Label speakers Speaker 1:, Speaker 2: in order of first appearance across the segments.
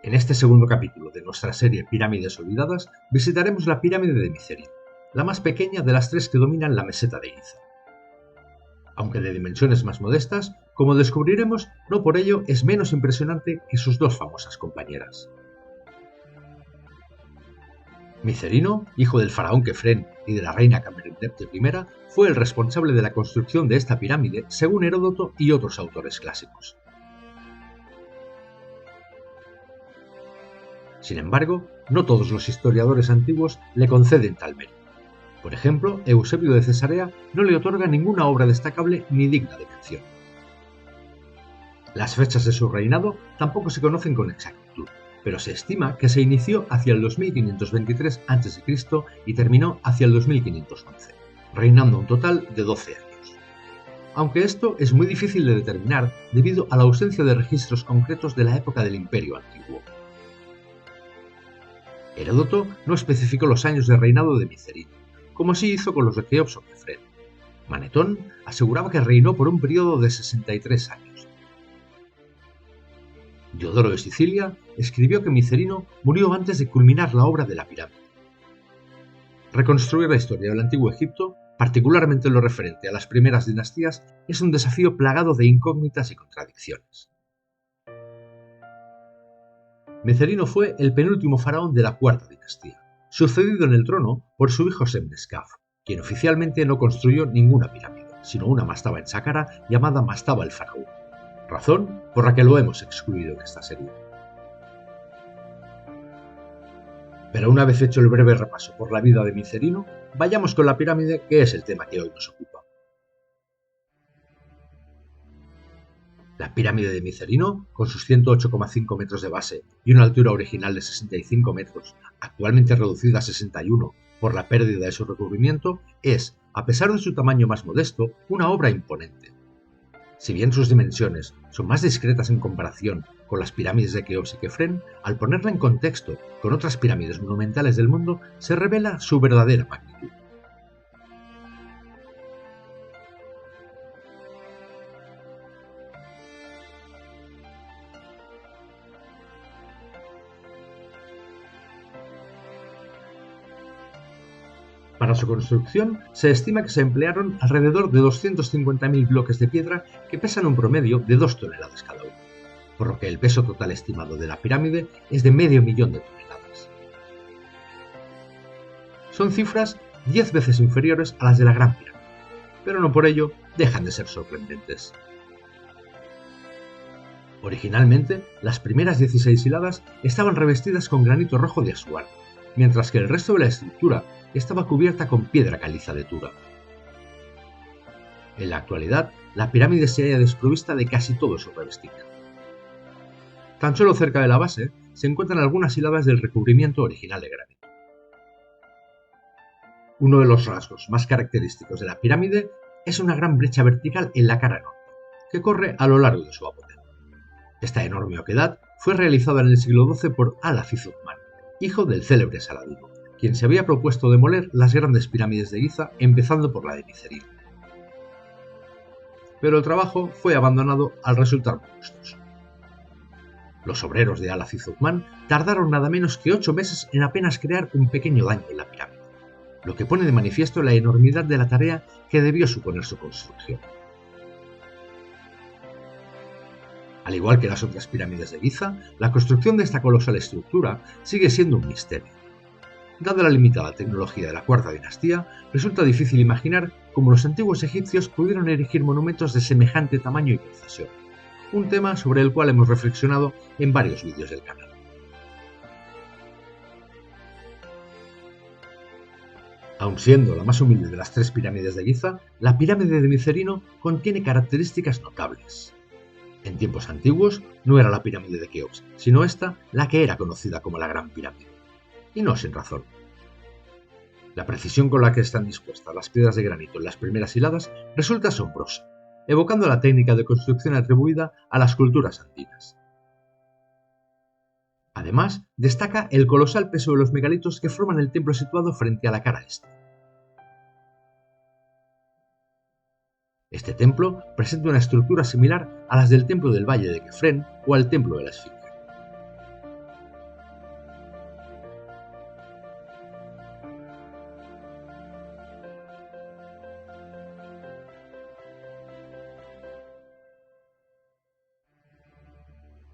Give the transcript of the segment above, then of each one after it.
Speaker 1: En este segundo capítulo de nuestra serie Pirámides Olvidadas, visitaremos la pirámide de Micerino, la más pequeña de las tres que dominan la meseta de Giza. Aunque de dimensiones más modestas, como descubriremos, no por ello es menos impresionante que sus dos famosas compañeras. Micerino, hijo del faraón Kefren y de la reina Camerindepte I, fue el responsable de la construcción de esta pirámide según Heródoto y otros autores clásicos. Sin embargo, no todos los historiadores antiguos le conceden tal mérito. Por ejemplo, Eusebio de Cesarea no le otorga ninguna obra destacable ni digna de mención. Las fechas de su reinado tampoco se conocen con exactitud, pero se estima que se inició hacia el 2523 a.C. y terminó hacia el 2511, reinando un total de 12 años. Aunque esto es muy difícil de determinar debido a la ausencia de registros concretos de la época del Imperio Antiguo. Heródoto no especificó los años de reinado de Micerino, como sí hizo con los de Keops o Kefren. Manetón aseguraba que reinó por un periodo de 63 años. Diodoro de Sicilia escribió que Micerino murió antes de culminar la obra de la pirámide. Reconstruir la historia del antiguo Egipto, particularmente en lo referente a las primeras dinastías, es un desafío plagado de incógnitas y contradicciones. Micerino fue el penúltimo faraón de la cuarta dinastía, sucedido en el trono por su hijo Semneskaf, quien oficialmente no construyó ninguna pirámide, sino una mastaba en Saqqara llamada Mastaba el Faraón, razón por la que lo hemos excluido en esta serie. Pero una vez hecho el breve repaso por la vida de Micerino, vayamos con la pirámide, que es el tema que hoy nos ocupa. La pirámide de Micerino, con sus 108,5 metros de base y una altura original de 65 metros, actualmente reducida a 61 por la pérdida de su recubrimiento, es, a pesar de su tamaño más modesto, una obra imponente. Si bien sus dimensiones son más discretas en comparación con las pirámides de Keops y Kefren, al ponerla en contexto con otras pirámides monumentales del mundo, se revela su verdadera magnitud. Para su construcción se estima que se emplearon alrededor de 250.000 bloques de piedra que pesan un promedio de 2 toneladas cada uno, por lo que el peso total estimado de la pirámide es de medio millón de toneladas. Son cifras 10 veces inferiores a las de la Gran Pirámide, pero no por ello dejan de ser sorprendentes. Originalmente, las primeras 16 hiladas estaban revestidas con granito rojo de Asuán, mientras que el resto de la estructura estaba cubierta con piedra caliza de Tura. En la actualidad, la pirámide se halla desprovista de casi todo su revestimiento. Tan solo cerca de la base se encuentran algunas hiladas del recubrimiento original de granito. Uno de los rasgos más característicos de la pirámide es una gran brecha vertical en la cara norte, que corre a lo largo de su apotedo. Esta enorme oquedad fue realizada en el siglo XII por Al-Hafizutman, hijo del célebre Saladino, quien se había propuesto demoler las grandes pirámides de Giza, empezando por la de Micerino. Pero el trabajo fue abandonado al resultar muy costoso. Los obreros de Al-Hafizutman tardaron nada menos que 8 meses en apenas crear un pequeño daño en la pirámide, lo que pone de manifiesto la enormidad de la tarea que debió suponer su construcción. Al igual que las otras pirámides de Giza, la construcción de esta colosal estructura sigue siendo un misterio. Dada la limitada tecnología de la cuarta dinastía, resulta difícil imaginar cómo los antiguos egipcios pudieron erigir monumentos de semejante tamaño y precisión, un tema sobre el cual hemos reflexionado en varios vídeos del canal. Aun siendo la más humilde de las tres pirámides de Giza, la pirámide de Micerino contiene características notables. En tiempos antiguos no era la pirámide de Keops, sino esta la que era conocida como la Gran Pirámide. Y no sin razón. La precisión con la que están dispuestas las piedras de granito en las primeras hiladas resulta asombrosa, evocando la técnica de construcción atribuida a las culturas andinas. Además, destaca el colosal peso de los megalitos que forman el templo situado frente a la cara este. Este templo presenta una estructura similar a las del templo del Valle de Kefren o al templo de la Esfinge.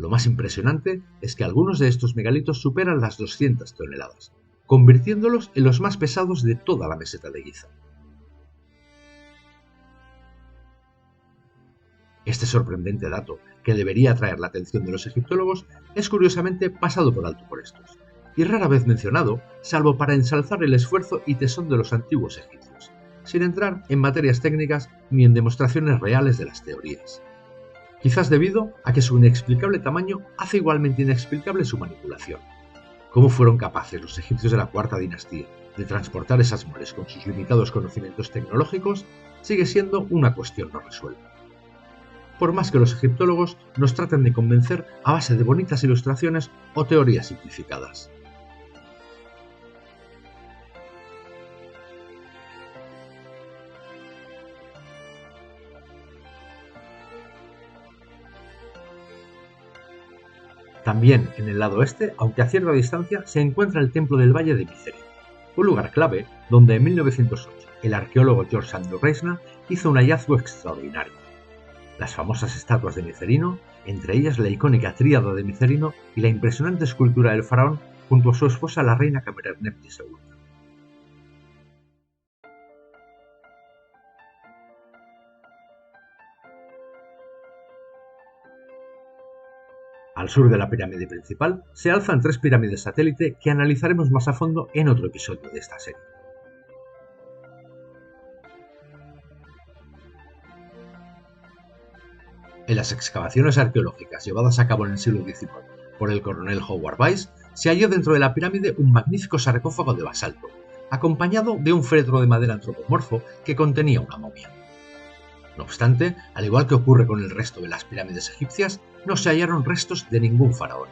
Speaker 1: Lo más impresionante es que algunos de estos megalitos superan las 200 toneladas, convirtiéndolos en los más pesados de toda la meseta de Giza. Este sorprendente dato, que debería atraer la atención de los egiptólogos, es curiosamente pasado por alto por estos, y rara vez mencionado, salvo para ensalzar el esfuerzo y tesón de los antiguos egipcios, sin entrar en materias técnicas ni en demostraciones reales de las teorías. Quizás debido a que su inexplicable tamaño hace igualmente inexplicable su manipulación. ¿Cómo fueron capaces los egipcios de la cuarta dinastía de transportar esas moles con sus limitados conocimientos tecnológicos? Sigue siendo una cuestión no resuelta. Por más que los egiptólogos nos traten de convencer a base de bonitas ilustraciones o teorías simplificadas. También en el lado este, aunque a cierta distancia, se encuentra el templo del Valle de Micerino, un lugar clave donde en 1908 el arqueólogo George Andrew Reisner hizo un hallazgo extraordinario. Las famosas estatuas de Micerino, entre ellas la icónica tríada de Micerino y la impresionante escultura del faraón junto a su esposa la reina Camerernebti II. Al sur de la pirámide principal se alzan tres pirámides satélite que analizaremos más a fondo en otro episodio de esta serie. En las excavaciones arqueológicas llevadas a cabo en el siglo XIX por el coronel Howard Weiss, se halló dentro de la pirámide un magnífico sarcófago de basalto, acompañado de un féretro de madera antropomorfo que contenía una momia. No obstante, al igual que ocurre con el resto de las pirámides egipcias, no se hallaron restos de ningún faraón.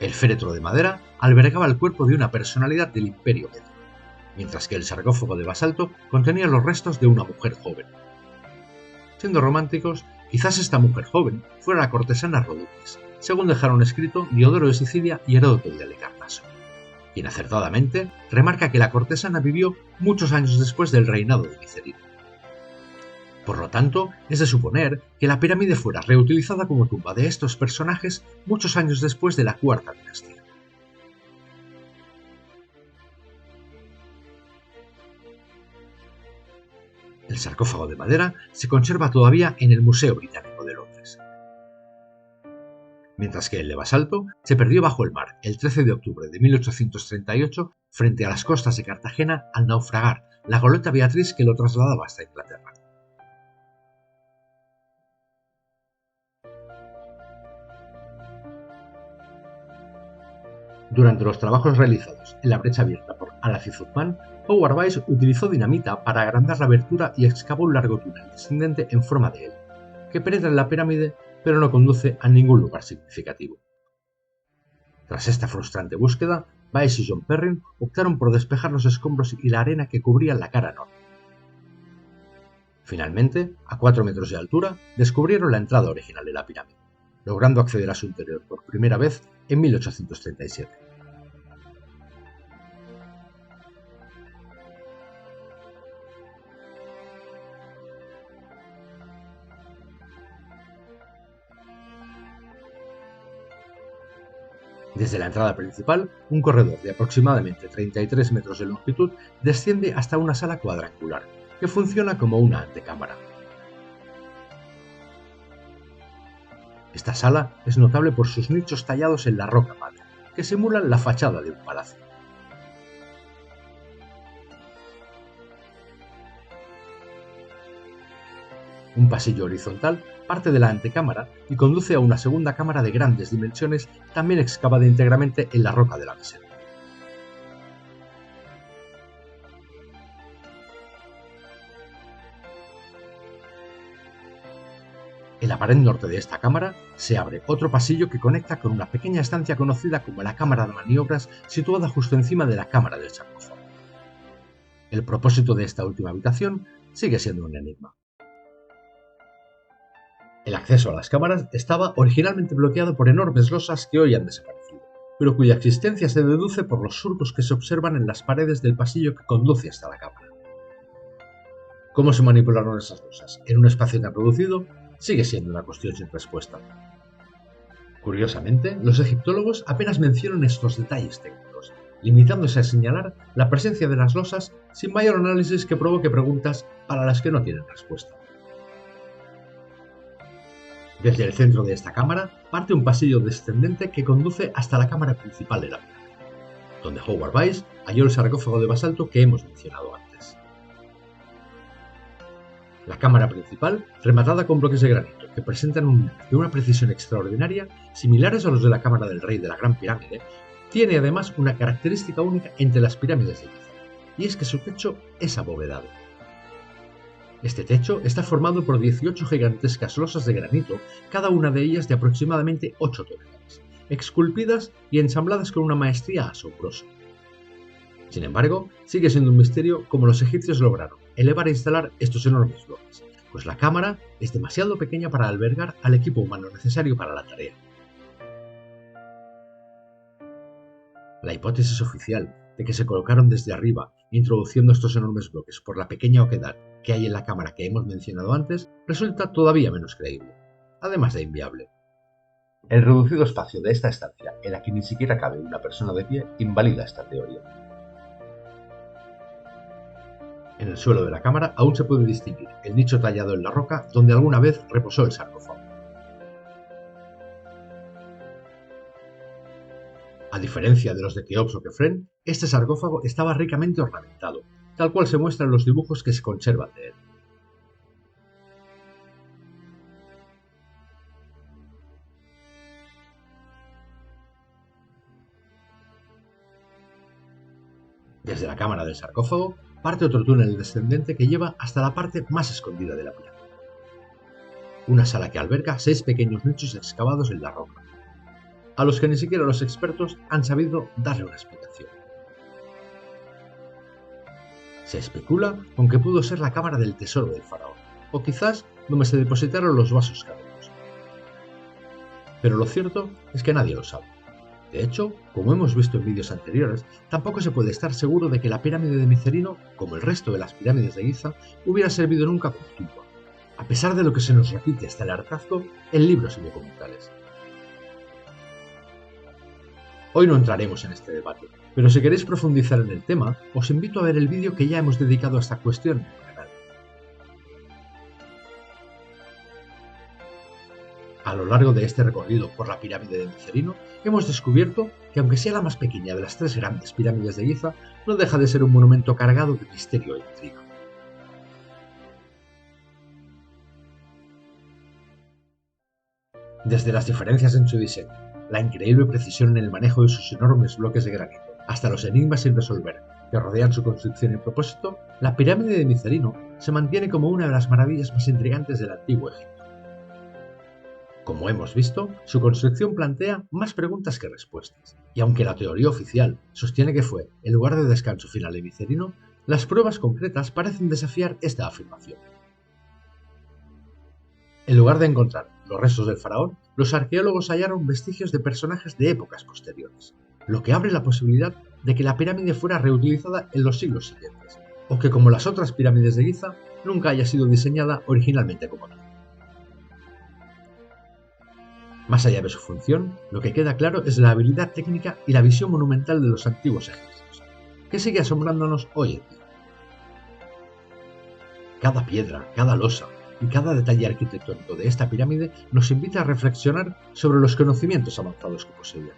Speaker 1: El féretro de madera albergaba el cuerpo de una personalidad del Imperio Medio, mientras que el sarcófago de basalto contenía los restos de una mujer joven. Siendo románticos, quizás esta mujer joven fuera la cortesana Rodopis, según dejaron escrito Diodoro de Sicilia y Heródoto de Halicarnaso, quien acertadamente remarca que la cortesana vivió muchos años después del reinado de Micerino. Por lo tanto, es de suponer que la pirámide fuera reutilizada como tumba de estos personajes muchos años después de la cuarta dinastía. El sarcófago de madera se conserva todavía en el Museo Británico de Londres, mientras que el de basalto se perdió bajo el mar el 13 de octubre de 1838 frente a las costas de Cartagena al naufragar la goleta Beatriz que lo trasladaba hasta Inglaterra. Durante los trabajos realizados en la brecha abierta por Al-Aziz Uthman, Howard Weiss utilizó dinamita para agrandar la abertura y excavó un largo túnel descendente en forma de L, que penetra en la pirámide pero no conduce a ningún lugar significativo. Tras esta frustrante búsqueda, Weiss y John Perrin optaron por despejar los escombros y la arena que cubrían la cara norte. Finalmente, a 4 metros de altura, descubrieron la entrada original de la pirámide, logrando acceder a su interior por primera vez en 1837. Desde la entrada principal, un corredor de aproximadamente 33 metros de longitud desciende hasta una sala cuadrangular, que funciona como una antecámara. Esta sala es notable por sus nichos tallados en la roca madre, que simulan la fachada de un palacio. Un pasillo horizontal parte de la antecámara y conduce a una segunda cámara de grandes dimensiones, también excavada íntegramente en la roca de la meseta. En la pared norte de esta cámara se abre otro pasillo que conecta con una pequeña estancia conocida como la cámara de maniobras, situada justo encima de la cámara del sarcófago. El propósito de esta última habitación sigue siendo un enigma. El acceso a las cámaras estaba originalmente bloqueado por enormes losas que hoy han desaparecido, pero cuya existencia se deduce por los surcos que se observan en las paredes del pasillo que conduce hasta la cámara. ¿Cómo se manipularon esas losas en un espacio tan reducido? Sigue siendo una cuestión sin respuesta. Curiosamente, los egiptólogos apenas mencionan estos detalles técnicos, limitándose a señalar la presencia de las losas sin mayor análisis que provoque preguntas para las que no tienen respuesta. Desde el centro de esta cámara parte un pasillo descendente que conduce hasta la cámara principal de la pirámide, donde Howard Weiss halló el sarcófago de basalto que hemos mencionado antes. La cámara principal, rematada con bloques de granito que presentan de una precisión extraordinaria, similares a los de la cámara del rey de la Gran Pirámide, tiene además una característica única entre las pirámides de Giza, y es que su techo es abovedado. Este techo está formado por 18 gigantescas losas de granito, cada una de ellas de aproximadamente 8 toneladas, esculpidas y ensambladas con una maestría asombrosa. Sin embargo, sigue siendo un misterio cómo los egipcios lograron elevar e instalar estos enormes bloques, pues la cámara es demasiado pequeña para albergar al equipo humano necesario para la tarea. La hipótesis oficial de que se colocaron desde arriba, introduciendo estos enormes bloques por la pequeña oquedad que hay en la cámara que hemos mencionado antes, resulta todavía menos creíble, además de inviable. El reducido espacio de esta estancia, en la que ni siquiera cabe una persona de pie, invalida esta teoría. En el suelo de la cámara aún se puede distinguir el nicho tallado en la roca donde alguna vez reposó el sarcófago. A diferencia de los de Keops o Kefren, este sarcófago estaba ricamente ornamentado, tal cual se muestra en los dibujos que se conservan de él. Desde la cámara del sarcófago parte otro túnel descendente que lleva hasta la parte más escondida de la pirámide. Una sala que alberga 6 pequeños nichos excavados en la roca, a los que ni siquiera los expertos han sabido darle una explicación. Se especula con que pudo ser la cámara del tesoro del faraón, o quizás donde se depositaron los vasos cálidos. Pero lo cierto es que nadie lo sabe. De hecho, como hemos visto en vídeos anteriores, tampoco se puede estar seguro de que la pirámide de Micerino, como el resto de las pirámides de Giza, hubiera servido nunca como tumba, a pesar de lo que se nos repite hasta el hartazgo en libros y documentales. Hoy no entraremos en este debate, pero si queréis profundizar en el tema, os invito a ver el vídeo que ya hemos dedicado a esta cuestión en el canal. A lo largo de este recorrido por la pirámide de Micerino, hemos descubierto que aunque sea la más pequeña de las 3 grandes pirámides de Giza, no deja de ser un monumento cargado de misterio e intriga. Desde las diferencias en su diseño, la increíble precisión en el manejo de sus enormes bloques de granito, hasta los enigmas sin resolver que rodean su construcción y propósito, la pirámide de Micerino se mantiene como una de las maravillas más intrigantes del antiguo Egipto. Como hemos visto, su construcción plantea más preguntas que respuestas, y aunque la teoría oficial sostiene que fue el lugar de descanso final de Micerino, las pruebas concretas parecen desafiar esta afirmación. En lugar de encontrar los restos del faraón, los arqueólogos hallaron vestigios de personajes de épocas posteriores, lo que abre la posibilidad de que la pirámide fuera reutilizada en los siglos siguientes, o que, como las otras pirámides de Giza, nunca haya sido diseñada originalmente como tal. Más allá de su función, lo que queda claro es la habilidad técnica y la visión monumental de los antiguos egipcios, que sigue asombrándonos hoy en día. Cada piedra, cada losa y cada detalle arquitectónico de esta pirámide nos invita a reflexionar sobre los conocimientos avanzados que poseían,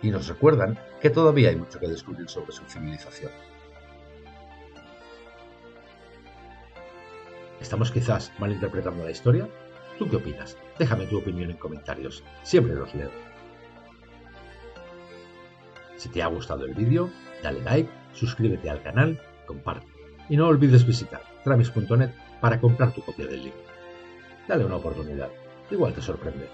Speaker 1: y nos recuerdan que todavía hay mucho que descubrir sobre su civilización. ¿Estamos quizás malinterpretando la historia? ¿Tú qué opinas? Déjame tu opinión en comentarios, siempre los leo. Si te ha gustado el vídeo, dale like, suscríbete al canal, comparte. Y no olvides visitar tramis.net para comprar tu copia del libro. Dale una oportunidad, igual te sorprende.